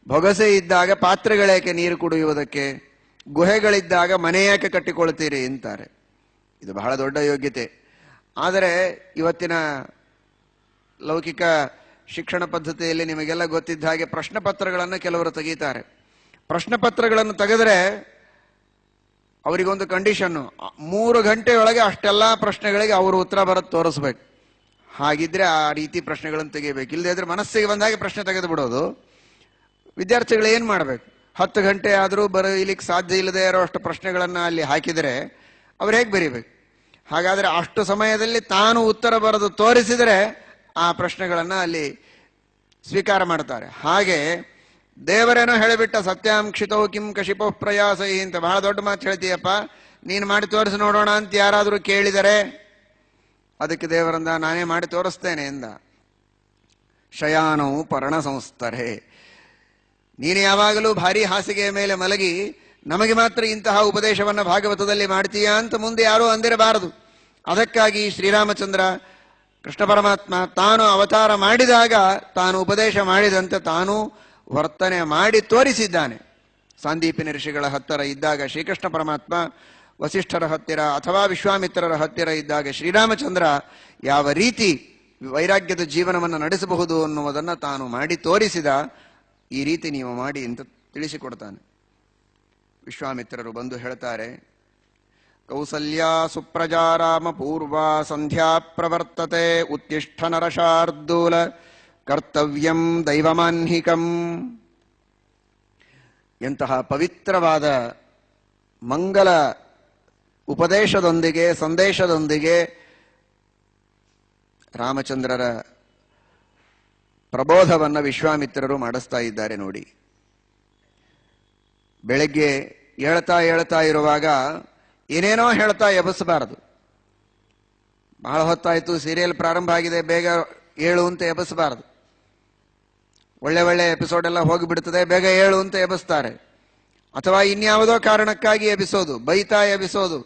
ಬೊಗಸೆ ಇದ್ದಾಗ ಪಾತ್ರೆಗಳೇಕೆ ನೀರು ಕುಡಿಯುವುದಕ್ಕೆ, ಗುಹೆಗಳಿದ್ದಾಗ ಮನೆ ಯಾಕೆ ಕಟ್ಟಿಕೊಳ್ತೀರಿ ಅಂತಾರೆ. ಇದು ಬಹಳ ದೊಡ್ಡ ಯೋಗ್ಯತೆ. ಆದರೆ ಇವತ್ತಿನ ಲೌಕಿಕ ಶಿಕ್ಷಣ ಪದ್ಧತಿಯಲ್ಲಿ ನಿಮಗೆಲ್ಲ ಗೊತ್ತಿದ್ದ ಹಾಗೆ ಪ್ರಶ್ನೆ ಪತ್ರಗಳನ್ನು ಕೆಲವರು ತೆಗೀತಾರೆ. ಪ್ರಶ್ನೆ ಪತ್ರಗಳನ್ನು ತೆಗೆದ್ರೆ ಅವರಿಗೊಂದು ಕಂಡೀಷನ್ನು, 3 ಗಂಟೆಯೊಳಗೆ ಅಷ್ಟೆಲ್ಲ ಪ್ರಶ್ನೆಗಳಿಗೆ ಅವರು ಉತ್ತರ ಬರೋದು ತೋರಿಸ್ಬೇಕು. ಹಾಗಿದ್ರೆ ಆ ರೀತಿ ಪ್ರಶ್ನೆಗಳನ್ನು ತೆಗಿಬೇಕು. ಇಲ್ಲದೆ ಇದ್ರೆ ಮನಸ್ಸಿಗೆ ಬಂದಾಗೆ ಪ್ರಶ್ನೆ ತೆಗೆದು ಬಿಡೋದು. ವಿದ್ಯಾರ್ಥಿಗಳು ಏನು ಮಾಡಬೇಕು? 10 ಗಂಟೆ ಆದರೂ ಬರೀಲಿಕ್ಕೆ ಸಾಧ್ಯ ಇಲ್ಲದೆ ಇರೋ ಅಷ್ಟು ಪ್ರಶ್ನೆಗಳನ್ನು ಅಲ್ಲಿ ಹಾಕಿದರೆ ಅವ್ರು ಹೇಗೆ ಬರೀಬೇಕು? ಹಾಗಾದರೆ ಅಷ್ಟು ಸಮಯದಲ್ಲಿ ತಾನು ಉತ್ತರ ಬರೆದು ತೋರಿಸಿದರೆ ಆ ಪ್ರಶ್ನೆಗಳನ್ನು ಅಲ್ಲಿ ಸ್ವೀಕಾರ ಮಾಡ್ತಾರೆ. ಹಾಗೆ ದೇವರೇನೋ ಹೇಳಿಬಿಟ್ಟ, ಸತ್ಯಾಂಕ್ಷಿತೋ ಕಿಂ ಕಶಿಪೋ ಪ್ರಯಾಸೈ ಅಂತ ಬಹಳ ದೊಡ್ಡ ಮಾತು ಹೇಳ್ತೀಯಪ್ಪ, ನೀನು ಮಾಡಿ ತೋರಿಸಿ ನೋಡೋಣ ಅಂತ ಯಾರಾದರೂ ಕೇಳಿದರೆ ಅದಕ್ಕೆ ದೇವರಂದ, ನಾನೇ ಮಾಡಿ ತೋರಿಸ್ತೇನೆ ಎಂದ. ಶಯಾನವು ಪರ್ಣ ಸಂಸ್ತರೆ, ನೀನು ಯಾವಾಗಲೂ ಭಾರಿ ಹಾಸಿಗೆಯ ಮೇಲೆ ಮಲಗಿ ನಮಗೆ ಮಾತ್ರ ಇಂತಹ ಉಪದೇಶವನ್ನು ಭಾಗವತದಲ್ಲಿ ಮಾಡ್ತೀಯಾ ಅಂತ ಮುಂದೆ ಯಾರೂ ಅಂದಿರಬಾರದು. ಅದಕ್ಕಾಗಿ ಶ್ರೀರಾಮಚಂದ್ರ ಕೃಷ್ಣ ಪರಮಾತ್ಮ ತಾನು ಅವತಾರ ಮಾಡಿದಾಗ ತಾನು ಉಪದೇಶ ಮಾಡಿದಂತೆ ತಾನು ವರ್ತನೆ ಮಾಡಿ ತೋರಿಸಿದ್ದಾನೆ. ಸಾಂದೀಪಿನಿ ಋಷಿಗಳ ಹತ್ತಿರ ಇದ್ದಾಗ ಶ್ರೀಕೃಷ್ಣ ಪರಮಾತ್ಮ, ವಸಿಷ್ಠರ ಹತ್ತಿರ ಅಥವಾ ವಿಶ್ವಾಮಿತ್ರರ ಹತ್ತಿರ ಇದ್ದಾಗ ಶ್ರೀರಾಮಚಂದ್ರ ಯಾವ ರೀತಿ ವೈರಾಗ್ಯದ ಜೀವನವನ್ನು ನಡೆಸಬಹುದು ಅನ್ನುವುದನ್ನು ತಾನು ಮಾಡಿ ತೋರಿಸಿದ. ಈ ರೀತಿ ನೀವು ಮಾಡಿ ಅಂತ ತಿಳಿಸಿಕೊಡ್ತಾನೆ. ವಿಶ್ವಾಮಿತ್ರರು ಬಂದು ಹೇಳ್ತಾರೆ, ಕೌಸಲ್ಯ ಸುಪ್ರಜಾ ರಾಮ ಪೂರ್ವ ಸಂಧ್ಯಾ ಪ್ರವರ್ತತೆ ಉತ್ತಿಷ್ಠ ನರಶಾರ್ದೂಲ ಕರ್ತವ್ಯಂ ದೈವಮಾನ್ಹಿಕಂ. ಎಂತಹ ಪವಿತ್ರವಾದ ಮಂಗಲ ಉಪದೇಶದೊಂದಿಗೆ ಸಂದೇಶದೊಂದಿಗೆ ರಾಮಚಂದ್ರರ ಪ್ರಬೋಧವನ್ನು ವಿಶ್ವಾಮಿತ್ರರು ಮಾಡಿಸ್ತಾ ಇದ್ದಾರೆ ನೋಡಿ. ಬೆಳಗ್ಗೆ ಹೇಳ್ತಾ ಇರುವಾಗ ಏನೇನೋ ಹೇಳ್ತಾ ಎಬಸಬಾರದು. ಬಹಳ ಹೊತ್ತಾಯಿತು, ಸೀರಿಯಲ್ ಪ್ರಾರಂಭ ಆಗಿದೆ, ಬೇಗ ಏಳು ಅಂತ ಎಬಸಬಾರದು. ಒಳ್ಳೆ ಎಪಿಸೋಡ್ ಎಲ್ಲ ಹೋಗಿಬಿಡ್ತದೆ, ಬೇಗ ಏಳು ಅಂತ ಎಬಸ್ತಾರೆ. ಅಥವಾ ಇನ್ಯಾವುದೋ ಕಾರಣಕ್ಕಾಗಿ ಎಬಿಸೋದು, ಬೈತಾ ಎಬಿಸೋದು,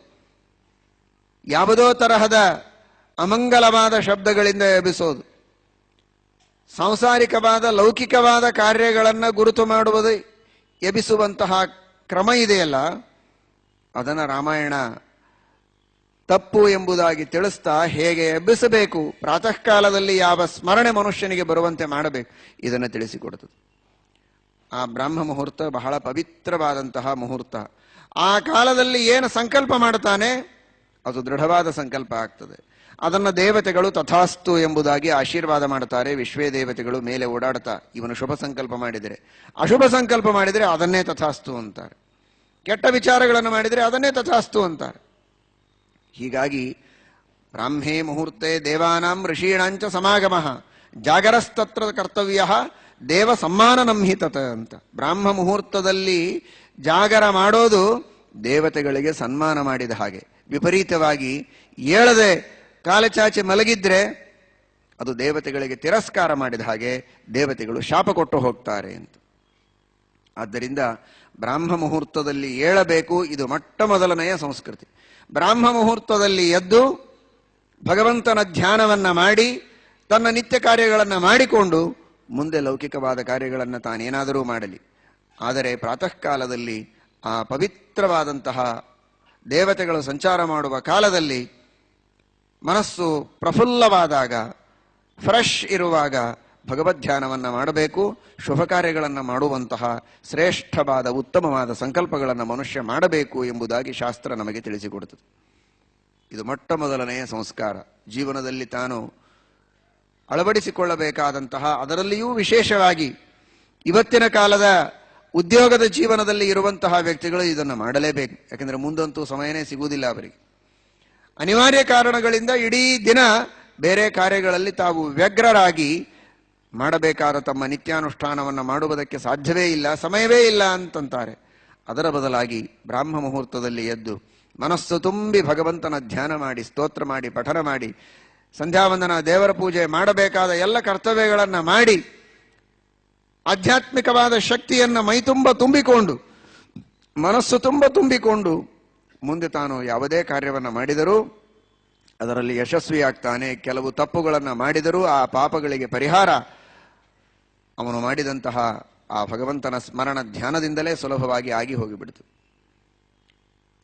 ಯಾವುದೋ ತರಹದ ಅಮಂಗಲವಾದ ಶಬ್ದಗಳಿಂದ ಎಬಿಸೋದು, ಸಾಂಸಾರಿಕವಾದ ಲೌಕಿಕವಾದ ಕಾರ್ಯಗಳನ್ನು ಗುರುತು ಮಾಡುವುದು ಎಬಿಸುವಂತಹ ಕ್ರಮ ಇದೆಯಲ್ಲ, ಅದನ್ನು ರಾಮಾಯಣ ತಪ್ಪು ಎಂಬುದಾಗಿ ತಿಳಿಸ್ತಾ ಹೇಗೆ ಎಬ್ಬಿಸಬೇಕು, ಪ್ರಾತಃ ಕಾಲದಲ್ಲಿ ಯಾವ ಸ್ಮರಣೆ ಮನುಷ್ಯನಿಗೆ ಬರುವಂತೆ ಮಾಡಬೇಕು, ಇದನ್ನು ತಿಳಿಸಿಕೊಡುತ್ತದೆ. ಆ ಬ್ರಾಹ್ಮ ಮುಹೂರ್ತ ಬಹಳ ಪವಿತ್ರವಾದಂತಹ ಮುಹೂರ್ತ. ಆ ಕಾಲದಲ್ಲಿ ಏನು ಸಂಕಲ್ಪ ಮಾಡ್ತಾನೆ ಅದು ದೃಢವಾದ ಸಂಕಲ್ಪ ಆಗ್ತದೆ. ಅದನ್ನು ದೇವತೆಗಳು ತಥಾಸ್ತು ಎಂಬುದಾಗಿ ಆಶೀರ್ವಾದ ಮಾಡ್ತಾರೆ. ವಿಶ್ವೇ ದೇವತೆಗಳು ಮೇಲೆ ಓಡಾಡ್ತಾ, ಇವನು ಶುಭ ಸಂಕಲ್ಪ ಮಾಡಿದರೆ, ಅಶುಭ ಸಂಕಲ್ಪ ಮಾಡಿದರೆ ಅದನ್ನೇ ತಥಾಸ್ತು ಅಂತಾರೆ. ಕೆಟ್ಟ ವಿಚಾರಗಳನ್ನು ಮಾಡಿದರೆ ಅದನ್ನೇ ತಥಾಸ್ತು ಅಂತಾರೆ. ಹೀಗಾಗಿ ಬ್ರಾಹ್ಮೇ ಮುಹೂರ್ತೆ ದೇವಾನಾಂ ಋಷೀಣಾಂಚ ಸಮಾಗಮಃ ಜಾಗರಸ್ತತ್ರ ಕರ್ತವ್ಯ ದೇವ ಸಮ್ಮಾನನಂ ಹಿ ತತ್ ಅಂತ. ಬ್ರಾಹ್ಮ ಮುಹೂರ್ತದಲ್ಲಿ ಜಾಗರ ಮಾಡೋದು ದೇವತೆಗಳಿಗೆ ಸನ್ಮಾನ ಮಾಡಿದ ಹಾಗೆ. ವಿಪರೀತವಾಗಿ ಏಳದೆ ಕಾಲಚಾಚೆ ಮಲಗಿದ್ರೆ ಅದು ದೇವತೆಗಳಿಗೆ ತಿರಸ್ಕಾರ ಮಾಡಿದ ಹಾಗೆ, ದೇವತೆಗಳು ಶಾಪ ಕೊಟ್ಟು ಹೋಗ್ತಾರೆ ಅಂತ. ಆದ್ದರಿಂದ ಬ್ರಾಹ್ಮ ಮುಹೂರ್ತದಲ್ಲಿ ಏಳಬೇಕು, ಇದು ಮೊಟ್ಟ ಮೊದಲನೆಯ ಸಂಸ್ಕೃತಿ. ಬ್ರಾಹ್ಮ ಮುಹೂರ್ತದಲ್ಲಿ ಎದ್ದು ಭಗವಂತನ ಧ್ಯಾನವನ್ನ ಮಾಡಿ ತನ್ನ ನಿತ್ಯ ಕಾರ್ಯಗಳನ್ನು ಮಾಡಿಕೊಂಡು ಮುಂದೆ ಲೌಕಿಕವಾದ ಕಾರ್ಯಗಳನ್ನು ತಾನೇನಾದರೂ ಮಾಡಲಿ. ಆದರೆ ಪ್ರಾತಃ ಕಾಲದಲ್ಲಿ ಆ ಪವಿತ್ರವಾದಂತಹ ದೇವತೆಗಳು ಸಂಚಾರ ಮಾಡುವ ಕಾಲದಲ್ಲಿ ಮನಸ್ಸು ಪ್ರಫುಲ್ಲವಾದಾಗ, ಫ್ರೆಶ್ ಇರುವಾಗ ಭಗವದ್ಧ್ಯಾನವನ್ನು ಮಾಡಬೇಕು. ಶುಭ ಕಾರ್ಯಗಳನ್ನು ಮಾಡುವಂತಹ ಶ್ರೇಷ್ಠವಾದ ಉತ್ತಮವಾದ ಸಂಕಲ್ಪಗಳನ್ನು ಮನುಷ್ಯ ಮಾಡಬೇಕು ಎಂಬುದಾಗಿ ಶಾಸ್ತ್ರ ನಮಗೆ ತಿಳಿಸಿಕೊಡುತ್ತದೆ. ಇದು ಮೊಟ್ಟ ಮೊದಲನೆಯ ಸಂಸ್ಕಾರ. ಜೀವನದಲ್ಲಿ ತಾನು ಅಳವಡಿಸಿಕೊಳ್ಳಬೇಕಾದಂತಹ, ಅದರಲ್ಲಿಯೂ ವಿಶೇಷವಾಗಿ ಇವತ್ತಿನ ಕಾಲದ ಉದ್ಯೋಗದ ಜೀವನದಲ್ಲಿ ಇರುವಂತಹ ವ್ಯಕ್ತಿಗಳು ಇದನ್ನು ಮಾಡಲೇಬೇಕು. ಯಾಕೆಂದರೆ ಮುಂದಂತೂ ಸಮಯನೇ ಸಿಗುವುದಿಲ್ಲ ಅವರಿಗೆ. ಅನಿವಾರ್ಯ ಕಾರಣಗಳಿಂದ ಇಡೀ ದಿನ ಬೇರೆ ಕಾರ್ಯಗಳಲ್ಲಿ ತಾವು ವ್ಯಗ್ರರಾಗಿ ಮಾಡಬೇಕಾದ ತಮ್ಮ ನಿತ್ಯಾನುಷ್ಠಾನವನ್ನು ಮಾಡುವುದಕ್ಕೆ ಸಾಧ್ಯವೇ ಇಲ್ಲ, ಸಮಯವೇ ಇಲ್ಲ ಅಂತಂತಾರೆ. ಅದರ ಬದಲಾಗಿ ಬ್ರಾಹ್ಮ ಮುಹೂರ್ತದಲ್ಲಿ ಎದ್ದು ಮನಸ್ಸು ತುಂಬಿ ಭಗವಂತನ ಧ್ಯಾನ ಮಾಡಿ, ಸ್ತೋತ್ರ ಮಾಡಿ, ಪಠನ ಮಾಡಿ, ಸಂಧ್ಯಾವಂದನ, ದೇವರ ಪೂಜೆ, ಮಾಡಬೇಕಾದ ಎಲ್ಲ ಕರ್ತವ್ಯಗಳನ್ನು ಮಾಡಿ ಆಧ್ಯಾತ್ಮಿಕವಾದ ಶಕ್ತಿಯನ್ನು ಮೈತುಂಬ ತುಂಬಿಕೊಂಡು, ಮನಸ್ಸು ತುಂಬ ತುಂಬಿಕೊಂಡು ಮುಂದೆ ತಾನು ಯಾವುದೇ ಕಾರ್ಯವನ್ನು ಮಾಡಿದರೂ ಅದರಲ್ಲಿ ಯಶಸ್ವಿಯಾಗ್ತಾನೆ. ಕೆಲವು ತಪ್ಪುಗಳನ್ನು ಮಾಡಿದರೂ ಆ ಪಾಪಗಳಿಗೆ ಪರಿಹಾರ ಅವನು ಮಾಡಿದಂತಹ ಆ ಭಗವಂತನ ಸ್ಮರಣ ಧ್ಯಾನದಿಂದಲೇ ಸುಲಭವಾಗಿ ಆಗಿ ಹೋಗಿಬಿಡ್ತು.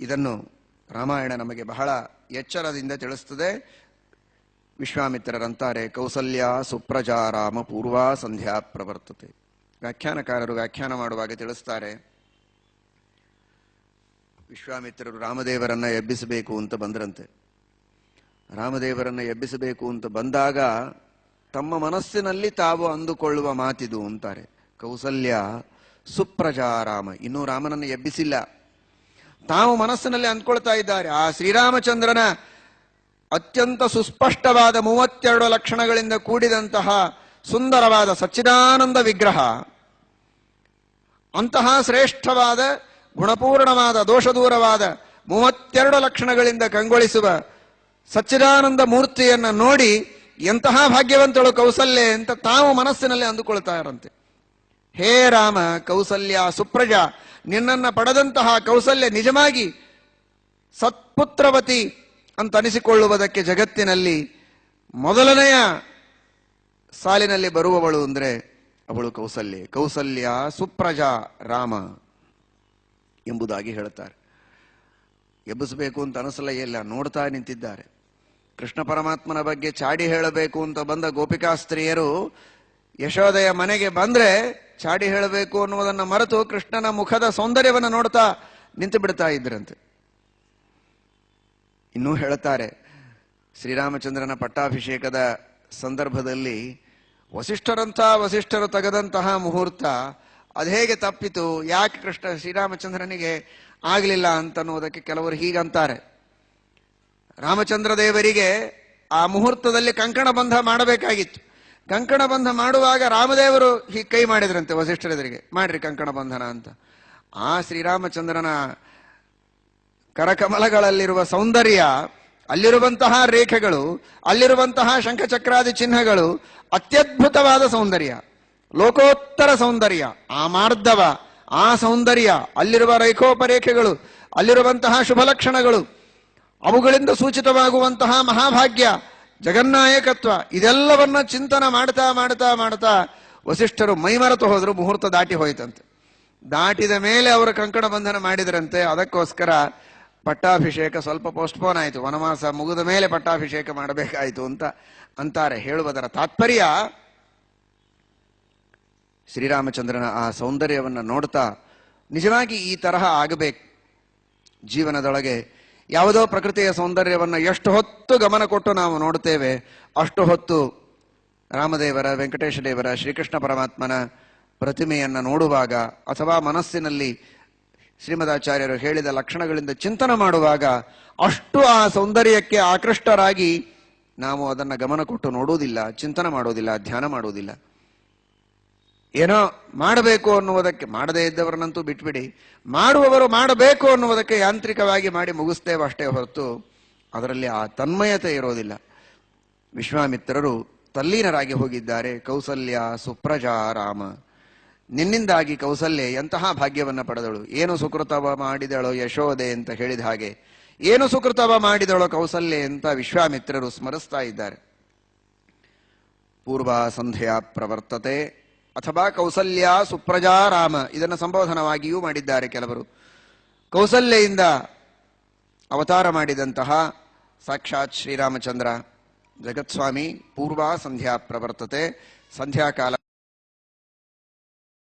ಇದನ್ನು ರಾಮಾಯಣ ನಮಗೆ ಬಹಳ ಎಚ್ಚರದಿಂದ ತಿಳಿಸ್ತದೆ. ವಿಶ್ವಾಮಿತ್ರರಂತಾರೆ, ಕೌಸಲ್ಯ ಸುಪ್ರಜಾ ರಾಮ ಪೂರ್ವಾ ಸಂಧ್ಯಾ ಪ್ರವರ್ತತೆ. ವ್ಯಾಖ್ಯಾನಕಾರರು ವ್ಯಾಖ್ಯಾನ ಮಾಡುವಾಗ ತಿಳಿಸ್ತಾರೆ, ವಿಶ್ವಾಮಿತ್ರರು ರಾಮದೇವರನ್ನ ಎಬ್ಬಿಸಬೇಕು ಅಂತ ಬಂದ್ರಂತೆ. ರಾಮದೇವರನ್ನ ಎಬ್ಬಿಸಬೇಕು ಅಂತ ಬಂದಾಗ ತಮ್ಮ ಮನಸ್ಸಿನಲ್ಲಿ ತಾವು ಅಂದುಕೊಳ್ಳುವ ಮಾತಿದು ಅಂತಾರೆ. ಕೌಸಲ್ಯ ಸುಪ್ರಜಾ ರಾಮ, ಇನ್ನೂ ರಾಮನನ್ನು ಎಬ್ಬಿಸಿಲ್ಲ. ತಾವು ಮನಸ್ಸಿನಲ್ಲಿ ಅಂದ್ಕೊಳ್ತಾ ಇದ್ದಾರೆ, ಆ ಶ್ರೀರಾಮಚಂದ್ರನ ಅತ್ಯಂತ ಸುಸ್ಪಷ್ಟವಾದ 32 ಲಕ್ಷಣಗಳಿಂದ ಕೂಡಿದಂತಹ ಸುಂದರವಾದ ಸಚ್ಚಿದಾನಂದ ವಿಗ್ರಹ, ಅಂತಹ ಶ್ರೇಷ್ಠವಾದ ಗುಣಪೂರ್ಣವಾದ ದೋಷದೂರವಾದ 32 ಲಕ್ಷಣಗಳಿಂದ ಕಂಗೊಳಿಸುವ ಸಚ್ಚಿದಾನಂದ ಮೂರ್ತಿಯನ್ನ ನೋಡಿ ಎಂತಹ ಭಾಗ್ಯವಂತಳು ಕೌಸಲ್ಯ ಅಂತ ತಾವು ಮನಸ್ಸಿನಲ್ಲಿ ಅಂದುಕೊಳ್ತಾ ಇರಂತೆ. ಹೇ ರಾಮ ಕೌಸಲ್ಯ ಸುಪ್ರಜಾ, ನಿನ್ನನ್ನ ಪಡೆದಂತಹ ಕೌಸಲ್ಯ ನಿಜವಾಗಿ ಸತ್ಪುತ್ರವತಿ ಅಂತ ಅನಿಸಿಕೊಳ್ಳುವುದಕ್ಕೆ ಜಗತ್ತಿನಲ್ಲಿ ಮೊದಲನೆಯ ಸಾಲಿನಲ್ಲಿ ಬರುವವಳು ಅಂದ್ರೆ ಅವಳು ಕೌಸಲ್ಯ. ಕೌಸಲ್ಯ ಸುಪ್ರಜಾ ರಾಮ ಎಂಬುದಾಗಿ ಹೇಳುತ್ತಾರೆ. ಎಬ್ಬಿಸಬೇಕು ಅಂತ ಅನಿಸಲೇ ಇಲ್ಲ, ನೋಡ್ತಾ ನಿಂತಿದ್ದಾರೆ. ಕೃಷ್ಣ ಪರಮಾತ್ಮನ ಬಗ್ಗೆ ಚಾಡಿ ಹೇಳಬೇಕು ಅಂತ ಬಂದ ಗೋಪಿಕಾಸ್ತ್ರೀಯರು ಯಶೋದೆಯ ಮನೆಗೆ ಬಂದ್ರೆ ಚಾಡಿ ಹೇಳಬೇಕು ಅನ್ನುವುದನ್ನು ಮರೆತು ಕೃಷ್ಣನ ಮುಖದ ಸೌಂದರ್ಯವನ್ನು ನೋಡ್ತಾ ನಿಂತು ಬಿಡ್ತಾ ಇದ್ರಂತೆ. ಇನ್ನೂ ಹೇಳುತ್ತಾರೆ, ಶ್ರೀರಾಮಚಂದ್ರನ ಪಟ್ಟಾಭಿಷೇಕದ ಸಂದರ್ಭದಲ್ಲಿ ವಸಿಷ್ಠರು ತೆಗೆದಂತಹ ಮುಹೂರ್ತ ಅದು ಹೇಗೆ ತಪ್ಪಿತು, ಯಾಕೆ ಶ್ರೀರಾಮಚಂದ್ರನಿಗೆ ಆಗಲಿಲ್ಲ ಅಂತನ್ನುವುದಕ್ಕೆ ಕೆಲವರು ಹೀಗಂತಾರೆ. ರಾಮಚಂದ್ರ ದೇವರಿಗೆ ಆ ಮುಹೂರ್ತದಲ್ಲಿ ಕಂಕಣ ಬಂಧ ಮಾಡಬೇಕಾಗಿತ್ತು. ಕಂಕಣ ಬಂಧ ಮಾಡುವಾಗ ರಾಮದೇವರು ಹೀಗೆ ಕೈ ಮಾಡಿದ್ರಂತೆ ವಸಿಷ್ಠರೆದುರಿಗೆ, ಮಾಡ್ರಿ ಕಂಕಣ ಬಂಧನ ಅಂತ. ಆ ಶ್ರೀರಾಮಚಂದ್ರನ ಕರಕಮಲಗಳಲ್ಲಿರುವ ಸೌಂದರ್ಯ, ಅಲ್ಲಿರುವಂತಹ ರೇಖೆಗಳು, ಅಲ್ಲಿರುವಂತಹ ಶಂಖಚಕ್ರಾದಿ ಚಿಹ್ನೆಗಳು ಅತ್ಯದ್ಭುತವಾದ ಸೌಂದರ್ಯ, ಲೋಕೋತ್ತರ ಸೌಂದರ್ಯ. ಆ ಮಾರ್ಧವ, ಆ ಸೌಂದರ್ಯ, ಅಲ್ಲಿರುವ ರೇಖೋಪರೇಖೆಗಳು, ಅಲ್ಲಿರುವಂತಹ ಶುಭ ಲಕ್ಷಣಗಳು, ಅವುಗಳಿಂದ ಸೂಚಿತವಾಗುವಂತಹ ಮಹಾಭಾಗ್ಯ, ಜಗನ್ನಾಯಕತ್ವ, ಇದೆಲ್ಲವನ್ನ ಚಿಂತನ ಮಾಡ್ತಾ ಮಾಡ್ತಾ ಮಾಡ್ತಾ ವಸಿಷ್ಠರು ಮೈಮರೆತು ಹೋದ್ರು. ಮುಹೂರ್ತ ದಾಟಿ ಹೋಯ್ತಂತೆ. ದಾಟಿದ ಮೇಲೆ ಅವರು ಕಂಕಣ ಬಂಧನ ಮಾಡಿದ್ರಂತೆ. ಅದಕ್ಕೋಸ್ಕರ ಪಟ್ಟಾಭಿಷೇಕ ಸ್ವಲ್ಪ ಪೋಸ್ಟ್ಪೋನ್ ಆಯಿತು. ವನವಾಸ ಮುಗಿದ ಮೇಲೆ ಪಟ್ಟಾಭಿಷೇಕ ಮಾಡಬೇಕಾಯಿತು ಅಂತ ಅಂತಾರೆ. ಹೇಳುವುದರ ತಾತ್ಪರ್ಯ, ಶ್ರೀರಾಮಚಂದ್ರನ ಆ ಸೌಂದರ್ಯವನ್ನು ನೋಡ್ತಾ ನಿಜವಾಗಿ ಈ ತರಹ ಆಗಬೇಕು ಜೀವನದೊಳಗೆ. ಯಾವುದೋ ಪ್ರಕೃತಿಯ ಸೌಂದರ್ಯವನ್ನು ಎಷ್ಟು ಹೊತ್ತು ಗಮನ ಕೊಟ್ಟು ನಾವು ನೋಡ್ತೇವೆ, ಅಷ್ಟು ಹೊತ್ತು ರಾಮದೇವರ, ವೆಂಕಟೇಶ ದೇವರ, ಶ್ರೀಕೃಷ್ಣ ಪರಮಾತ್ಮನ ಪ್ರತಿಮೆಯನ್ನು ನೋಡುವಾಗ ಅಥವಾ ಮನಸ್ಸಿನಲ್ಲಿ ಶ್ರೀಮದಾಚಾರ್ಯರು ಹೇಳಿದ ಲಕ್ಷಣಗಳಿಂದ ಚಿಂತನೆ ಮಾಡುವಾಗ ಅಷ್ಟು ಆ ಸೌಂದರ್ಯಕ್ಕೆ ಆಕೃಷ್ಟರಾಗಿ ನಾವು ಅದನ್ನು ಗಮನ ಕೊಟ್ಟು ನೋಡುವುದಿಲ್ಲ, ಚಿಂತನೆ ಮಾಡುವುದಿಲ್ಲ, ಧ್ಯಾನ ಮಾಡುವುದಿಲ್ಲ. ಏನೋ ಮಾಡಬೇಕು ಅನ್ನುವುದಕ್ಕೆ, ಮಾಡದೇ ಇದ್ದವರನ್ನಂತೂ ಬಿಟ್ಬಿಡಿ, ಮಾಡುವವರು ಮಾಡಬೇಕು ಅನ್ನುವುದಕ್ಕೆ ಯಾಂತ್ರಿಕವಾಗಿ ಮಾಡಿ ಮುಗಿಸ್ತೇವೆ ಅಷ್ಟೇ ಹೊರತು ಅದರಲ್ಲಿ ಆ ತನ್ಮಯತೆ ಇರೋದಿಲ್ಲ. ವಿಶ್ವಾಮಿತ್ರರು ತಲ್ಲೀನರಾಗಿ ಹೋಗಿದ್ದಾರೆ. ಕೌಸಲ್ಯ ಸುಪ್ರಜಾ ರಾಮ, ನಿನ್ನಿಂದಾಗಿ ಕೌಸಲ್ಯ ಎಂತಹ ಭಾಗ್ಯವನ್ನು ಪಡೆದಳು, ಏನು ಸುಕೃತವ ಮಾಡಿದಳೋ ಯಶೋದೆ ಅಂತ ಹೇಳಿದ ಹಾಗೆ ಏನು ಸುಕೃತವ ಮಾಡಿದಳೋ ಕೌಸಲ್ಯ ಅಂತ ವಿಶ್ವಾಮಿತ್ರರು ಸ್ಮರಿಸ್ತಾ ಇದ್ದಾರೆ. ಪೂರ್ವ ಸಂಧ್ಯಾ ಪ್ರವರ್ತತೆ ಅಥವಾ ಕೌಸಲ್ಯ ಸುಪ್ರಜಾ ರಾಮ, ಇದನ್ನು ಸಂಬೋಧನವಾಗಿಯೂ ಮಾಡಿದ್ದಾರೆ ಕೆಲವರು. ಕೌಸಲ್ಯೆಯಿಂದ ಅವತಾರ ಮಾಡಿದಂತಹ ಸಾಕ್ಷಾತ್ ಶ್ರೀರಾಮಚಂದ್ರ ಜಗತ್ಸ್ವಾಮಿ. ಪೂರ್ವ ಸಂಧ್ಯಾ ಪ್ರವರ್ತತೆ, ಸಂಧ್ಯಾಕಾಲ